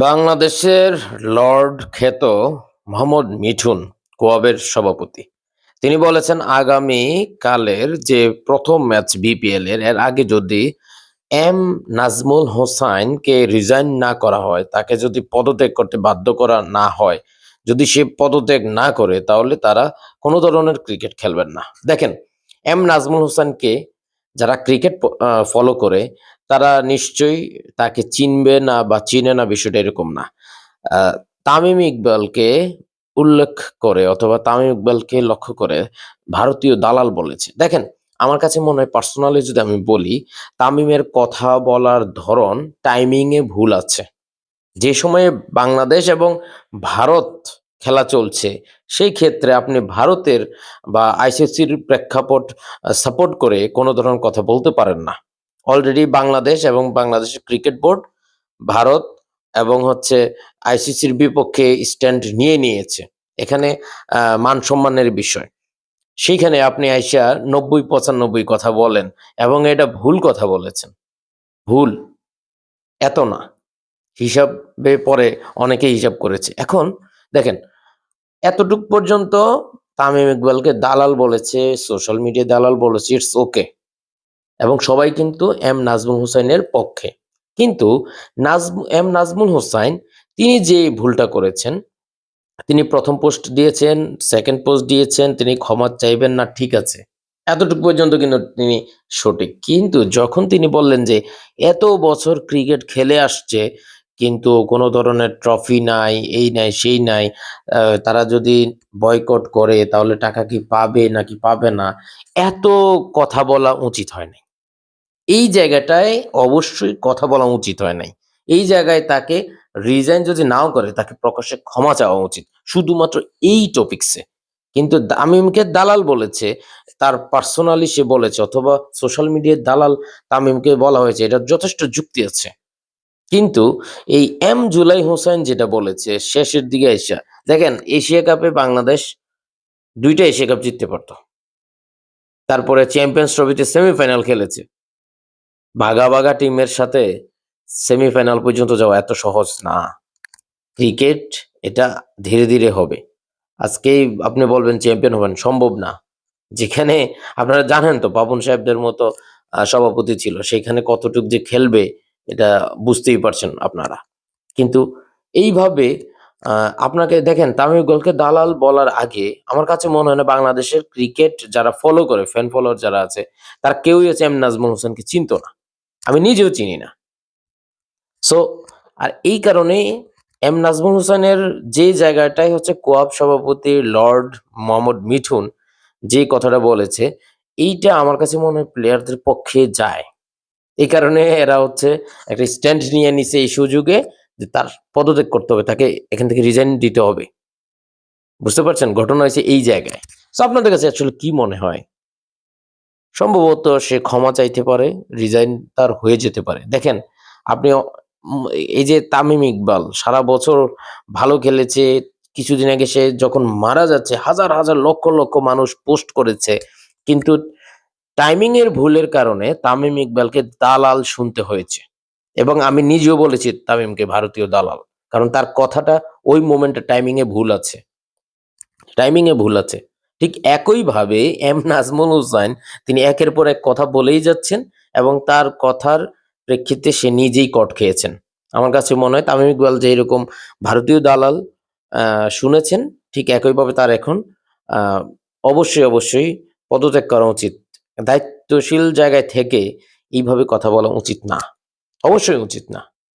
বাংলাদেশের লর্ড খ্যাত মোহাম্মদ মিঠুন কোয়াবের সভাপতি। তিনি বলেছেন আগামী কালের যে প্রথম ম্যাচ বিপিএল এর আগে যদি এম নাজমুল হোসাইনকে রিজাইন না করা হয়, তাকে যদি পদত্যাগ করতে বাধ্য করা না হয়, যদি সে পদত্যাগ না করে, তাহলে তারা কোনো ধরনের ক্রিকেট খেলবেন না। দেখেন, এম নাজমুল হোসেনকে যারা ক্রিকেট ফলো করে তারা নিশ্চয়ই তাকে চিনবে না বা চিনে না, বিষয়টা এরকম না। তামিম ইকবালকে উল্লেখ করে অথবা তামিম ইকবালকে লক্ষ্য করে ভারতীয় দালাল বলেছে। দেখেন, আমার কাছে মনে হয় পার্সোনালি যদি আমি বলি, তামিমের কথা বলার ধরন টাইমিং এ ভুল আছে। যে সময়ে বাংলাদেশ এবং ভারত খেলা চলছে, সেই ক্ষেত্রে আপনি ভারতের বা আইসিসির প্রেক্ষাপট সাপোর্ট করে কোনো ধরনের কথা বলতে পারেন না। অলরেডি বাংলাদেশ এবং বাংলাদেশের ক্রিকেট বোর্ড ভারত এবং আইসিসির বিপক্ষে স্ট্যান্ড নিয়েছে। এখানে মান সম্মানের বিষয়। সেইখানে আপনি আইসা ৯০-৯৫ কথা বলেন এবং এটা ভুল কথা বলেছেন। ভুল, এত না। হিসাবে পরে অনেকে হিসাব করেছে। এখন দেখেন, এতটুক পর্যন্ত তামিম ইকবালকে দালাল বলেছে, সোশ্যাল মিডিয়ায় দালাল বলেছে, ইটস ওকে। এবং সবাই কিন্তু এম নাজমুল হোসাইনের পক্ষে। কিন্তু এম নাজমুল হোসাইন তিনি যে ভুলটা করেছেন, তিনি প্রথম পোস্ট দিয়েছেন, সেকেন্ড পোস্ট দিয়েছেন, তিনি ক্ষমা চাইবেন না, ঠিক আছে, এতটুকু পর্যন্ত কিন্তু তিনি সঠিক। কিন্তু যখন তিনি বললেন যে এত বছর ক্রিকেট খেলে আসছে কিন্তু কোনো ধরনের ট্রফি নাই, এই নাই, সেই নাই, তারা যদি বয়কট করে তাহলে টাকা কি পাবে নাকি পাবে না, এত কথা বলা উচিত হয় নাই। এই জায়গাটায় অবশ্যই কথা বলা উচিত হয় নাই। এই জায়গায় তাকে রিজাইন যদি নাও করে, তাকে প্রকাশ্যে ক্ষমা চাওয়া উচিত, শুধুমাত্র এই টপিকসে। কিন্তু তামিমকে দালাল বলেছে, তার পার্সোনালি সে বলেছে অথবা সোশ্যাল মিডিয়ায় দালাল তামিমকে বলা হয়েছে, এটার যথেষ্ট যুক্তি আছে। কিন্তু এই এম জুলাই হোসেন যেটা বলেছে শেষের দিকে এসে, দেখেন, এশিয়া কাপে বাংলাদেশ ২টা এশিয়া কাপ জিততে পারতো। তারপরে চ্যাম্পিয়ন্স ট্রফিতে সেমিফাইনাল খেলেছে। বাঘা বাঘা টিমের সাথে সেমিফাইনাল পর্যন্ত যাওয়া এত সহজ না। ক্রিকেট এটা ধীরে ধীরে হবে। আজকেই আপনি বলবেন চ্যাম্পিয়ন হবেন, সম্ভব না। যেখানে আপনারা জানেন তো, বাবুন সাহেবদের মতো সভাপতি ছিল, সেখানে কতটুক যে খেলবে এটা বুঝতেই পারছেন আপনারা। কিন্তু এইভাবে আপনাকে দেখেন, তামিম ইকবালকে দালাল বলার আগে আমার কাছে মনে হয় না বাংলাদেশের ক্রিকেট যারা ফলো করে, ফ্যান ফলোয়ার যারা আছে, তার কেউই এম নাজমুল হোসেনকে চিনতো না। আমি নিজেও চিনি না। সো আর এই কারণে এম নাজমুল হোসেনের যে জায়গাটাই কোয়াব সভাপতি লর্ড মোহাম্মদ মিঠুন যে কথাটা বলেছে, এইটা আমার কাছে মনে হয় প্লেয়ারদের পক্ষে যায়। এই কারণে এরা একটা স্ট্যান্ড নিয়ে নিছে এই সুযোগে যে তার পদত্যাগ করতে হবে, তাকে এখান থেকে রিজাইন দিতে হবে। বুঝতে পারছেন, ঘটনা হয়েছে এই জায়গায়। সো আপনাদের কাছে আসলে কি মনে হয়? সম্ভবত সে ক্ষমা চাইতে পারে, রিজাইন তার হয়ে যেতে পারে। দেখেন, আপনি এই যে তামিম ইকবাল সারা বছর ভালো খেলেছে, কিছুদিন আগে সে যখন মারা যাচ্ছে হাজার হাজার লক্ষ লক্ষ মানুষ পোস্ট করেছে, কিন্তু টাইমিং এর ভুলের কারণে তামিম ইকবালকে দালাল শুনতে হয়েছে। এবং আমি নিজেও বলেছি তামিমকে ভারতীয় দালাল, কারণ তার কথাটা ওই মোমেন্টে টাইমিং এ ভুল আছে। ঠিক একইভাবে এম নাজমুল হুসাইন তিনি একের পর এক কথা বলেই যাচ্ছেন এবং তার কথার প্রেক্ষিতে সে নিজেই কট খেয়েছেন। আমার কাছে মনে হয় তামিম ইকবাল যে এরকম ভারতীয় দালাল শুনেছেন, ঠিক একইভাবে তার এখন আহ, অবশ্যই পদত্যাগ করা উচিত। দায়িত্বশীল জায়গায় থেকে এইভাবে কথা বলা উচিত না, অবশ্যই উচিত না।